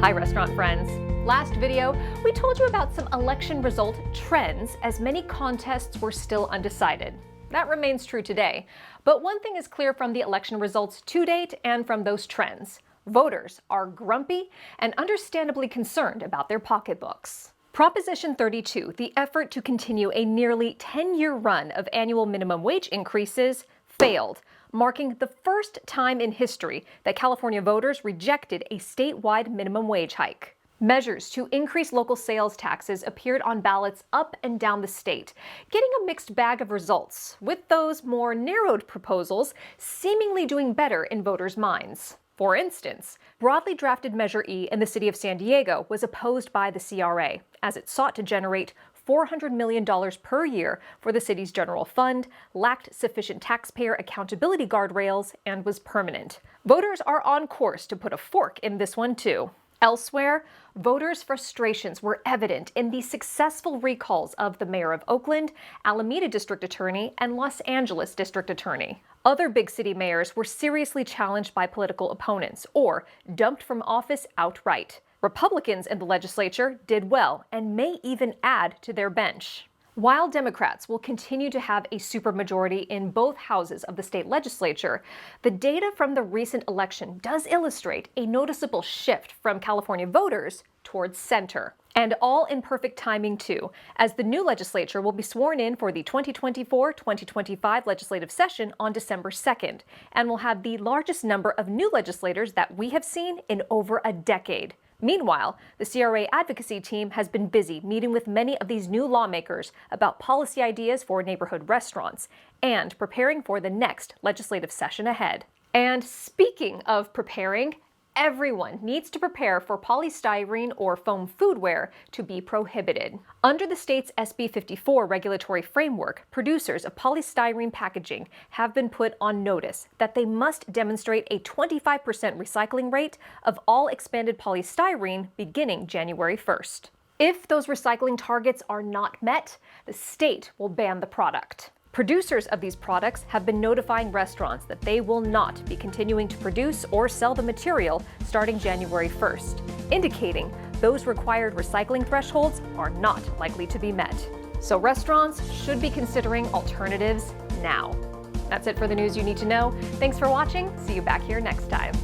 Hi, restaurant friends. Last video, we told you about some election result trends as many contests were still undecided. That remains true today. But one thing is clear from the election results to date and from those trends. Voters are grumpy and understandably concerned about their pocketbooks. Proposition 32, the effort to continue a nearly 10-year run of annual minimum wage increases, failed, marking the first time in history that California voters rejected a statewide minimum wage hike. Measures to increase local sales taxes appeared on ballots up and down the state, getting a mixed bag of results, with those more narrowed proposals seemingly doing better in voters' minds. For instance, broadly drafted Measure E in the city of San Diego was opposed by the CRA, as it sought to generate $400 million per year for the city's general fund, lacked sufficient taxpayer accountability guardrails, and was permanent. Voters are on course to put a fork in this one too. Elsewhere, voters' frustrations were evident in the successful recalls of the mayor of Oakland, Alameda District Attorney, and Los Angeles District Attorney. Other big city mayors were seriously challenged by political opponents or dumped from office outright. Republicans in the legislature did well and may even add to their bench. While Democrats will continue to have a supermajority in both houses of the state legislature, the data from the recent election does illustrate a noticeable shift from California voters towards center. And all in perfect timing too, as the new legislature will be sworn in for the 2024-2025 legislative session on December 2nd, and will have the largest number of new legislators that we have seen in over a decade. Meanwhile, the CRA advocacy team has been busy meeting with many of these new lawmakers about policy ideas for neighborhood restaurants and preparing for the next legislative session ahead. And speaking of preparing, everyone needs to prepare for polystyrene or foam foodware to be prohibited. Under the state's SB 54 regulatory framework, producers of polystyrene packaging have been put on notice that they must demonstrate a 25% recycling rate of all expanded polystyrene beginning January 1st. If those recycling targets are not met, the state will ban the product. Producers of these products have been notifying restaurants that they will not be continuing to produce or sell the material starting January 1st, indicating those required recycling thresholds are not likely to be met. So restaurants should be considering alternatives now. That's it for the news you need to know. Thanks for watching. See you back here next time.